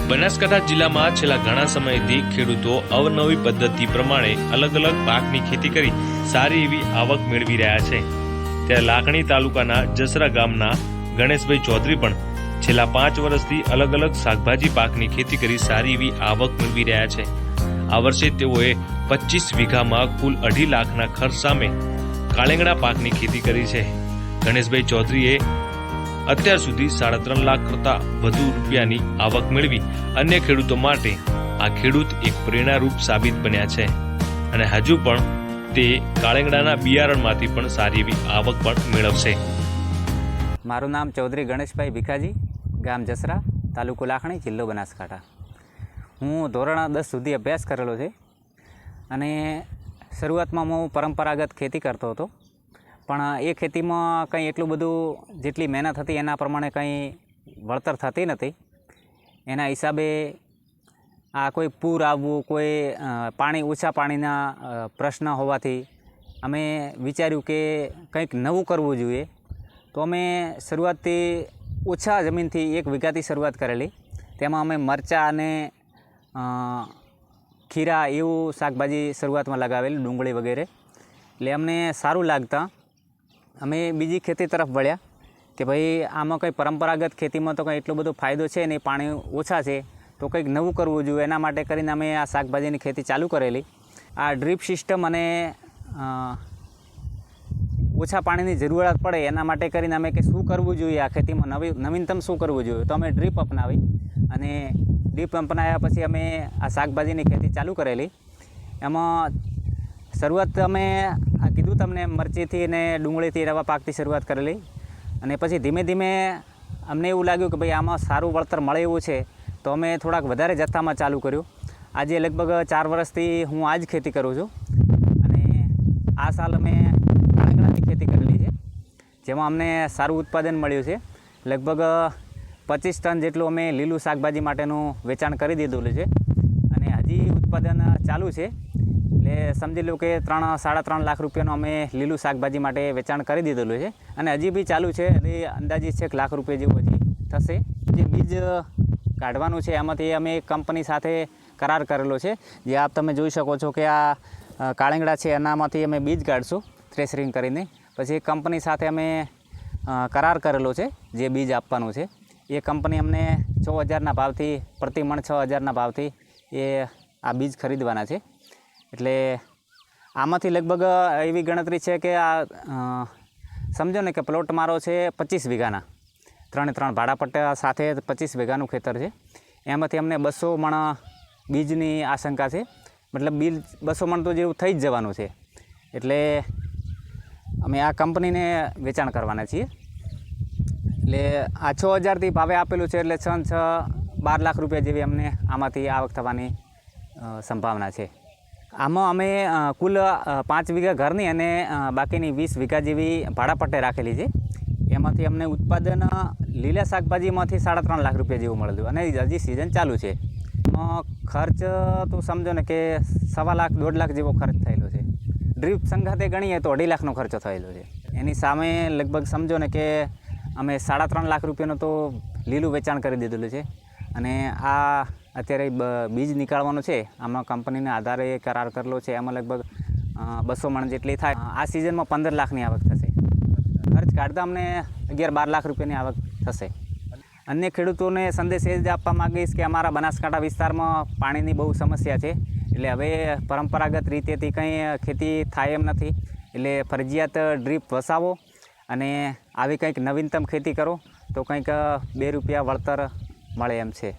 બનાસકાંઠા જિલ્લામાં છેલ્લા ઘણા સમયથી ખેડૂતો અવનવી પદ્ધતિ પ્રમાણે અલગ અલગ પાકની ખેતી કરી સારી એવી આવક મેળવી રહ્યા છે। ત્યારે લાખણી તાલુકાના જસરા ગામના ગણેશભાઈ ચૌધરી પણ છેલ્લા 5 વર્ષથી અલગ અલગ શાકભાજી પાકની ખેતી કરી સારી એવી આવક મેળવી રહ્યા છે। આ વર્ષે તેઓએ 25 વીઘામાં કુલ 2.5 લાખના ખર્ચ સામે કાળેંગણા પાકની ખેતી કરી છે। ગણેશભાઈ ચૌધરીએ અત્યાર સુધી 3.5 લાખ કરતા વધુ રૂપિયાની આવક મેળવી અન્ય ખેડૂતો માટે આ ખેડૂત એક પ્રેરણારૂપ સાબિત બન્યા છે અને હજુ પણ તે કાળેંગડાના બિયારણમાંથી પણ સારી એવી આવક પણ મેળવશે। મારું નામ ચૌધરી ગણેશભાઈ ભીખાજી, ગામ જસરા, તાલુકો લાખણી, જિલ્લો બનાસકાંઠા। હું ધોરણ 10 સુધી અભ્યાસ કરેલો છે અને શરૂઆતમાં હું પરંપરાગત ખેતી કરતો હતો, પણ એ ખેતીમાં કંઈ એટલું બધું જેટલી મહેનત હતી એના પ્રમાણે કંઈ વળતર થતી નથી। એના હિસાબે આ કોઈ પૂર આવવું, કોઈ ઓછા પાણીના પ્રશ્ન હોવાથી અમે વિચાર્યું કે કંઈક નવું કરવું જોઈએ। તો અમે શરૂઆતથી ઓછા જમીનથી 1 વીઘાથી શરૂઆત કરેલી। તેમાં અમે મરચાં અને ખીરા એવું શાકભાજી શરૂઆતમાં લગાવેલી, ડુંગળી વગેરે। એટલે અમને સારું લાગતા અમે બીજી ખેતી તરફ વળ્યા કે ભાઈ આમાં કંઈ પરંપરાગત ખેતીમાં તો કંઈ એટલો બધો ફાયદો છે નહીં, પાણી ઓછા છે, તો કંઈક નવું કરવું જોઈએ। એના માટે કરીને અમે આ શાકભાજીની ખેતી ચાલુ કરેલી। આ ડ્રીપ સિસ્ટમ અને ઓછા પાણીની જરૂરિયાત પડે એના માટે કરીને અમે કે શું કરવું જોઈએ આ ખેતીમાં, નવીનતમ શું કરવું જોઈએ, તો અમે ડ્રીપ અપનાવી અને ડ્રીપ અપનાવ્યા પછી અમે આ શાકભાજીની ખેતી ચાલુ કરેલી। એમાં શરૂઆત અમે આ કીધું તમને મરચીથી અને ડુંગળીથી રવા પાકથી શરૂઆત કરેલી અને પછી ધીમે ધીમે અમને એવું લાગ્યું કે ભાઈ આમાં સારું વળતર મળે એવું છે, તો અમે થોડાક વધારે જથ્થામાં ચાલુ કર્યું। આજે લગભગ 4 વર્ષથી હું આ જ ખેતી કરું છું અને આ સાલ અમે કાળેંગણાની ખેતી કરેલી છે, જેમાં અમને સારું ઉત્પાદન મળ્યું છે। લગભગ 25 ટન જેટલું અમે લીલું શાકભાજી માટેનું વેચાણ કરી દીધેલું છે અને હજી ઉત્પાદન ચાલુ છે। એટલે સમજી લો કે 3-3.5 લાખ રૂપિયાનું અમે લીલું શાકભાજી માટે વેચાણ કરી દીધેલું છે અને હજી બી ચાલુ છે। એટલે અંદાજિત 1 લાખ રૂપિયા જેવું હજી થશે। જે બીજ કાઢવાનું છે એમાંથી અમે એક કંપની સાથે કરાર કરેલો છે, જે આપ તમે જોઈ શકો છો કે આ કાળેંગડા છે એનામાંથી અમે બીજ કાઢશું થ્રેશરિંગ કરીને। પછી એક કંપની સાથે અમે કરાર કરેલો છે જે બીજ આપવાનું છે। એ કંપની અમને 6000ના ભાવથી, પ્રતિ મણ 6000ના ભાવથી એ આ બીજ ખરીદવાના છે। એટલે આમાંથી લગભગ એવી ગણતરી છે કે આ સમજો ને કે પ્લોટ મારો છે 25 વીઘાના, 3 ભાડા પટ્ટા સાથે 25 વીઘાનું ખેતર છે। એમાંથી અમને 200 મણ બીજની આશંકા છે, મતલબ બીજ 200 મણ તો જેવું થઈ જ જવાનું છે। એટલે અમે આ કંપનીને વેચાણ કરવાના છીએ। એટલે આ 6000થી ભાવે આપેલું છે, એટલે 6-12 લાખ રૂપિયા જેવી અમને આમાંથી આવક થવાની સંભાવના છે। આમાં અમે કુલ 5 વીઘા ઘરની અને બાકીની 20 વીઘા જેવી ભાડા પટ્ટે રાખેલી છે। એમાંથી અમને ઉત્પાદન લીલા શાકભાજીમાંથી 3.5 લાખ રૂપિયા જેવું મળેલું અને હજી સિઝન ચાલુ છે। એમાં ખર્ચ તો સમજો ને કે 1.25 લાખ 1.5 લાખ જેવો ખર્ચ થયેલો છે। ડ્રીપ સંગાથે ગણીએ તો 2.5 લાખનો ખર્ચો થયેલો છે। એની સામે લગભગ સમજો ને કે અમે 3.5 લાખ રૂપિયાનું તો લીલું વેચાણ કરી દીધેલું છે અને આ અત્યારે બીજ નીકાળવાનું છે, આમાં કંપનીના આધારે કરાર કરેલો છે। એમાં લગભગ 200 મણ જેટલી થાય। આ સિઝનમાં 15 લાખની આવક થશે। ખર્ચ કાઢતા અમને 11-12 લાખ રૂપિયાની આવક થશે। અન્ય ખેડૂતોને સંદેશ એ જ આપવા માગીશ કે અમારા બનાસકાંઠા વિસ્તારમાં પાણીની બહુ સમસ્યા છે, એટલે હવે પરંપરાગત રીતેથી કંઈ ખેતી થાય એમ નથી। એટલે ફરજિયાત ડ્રીપ વસાવો અને આવી કંઈક નવીનતમ ખેતી કરો તો કંઈક 2 રૂપિયા વળતર મળે એમ છે।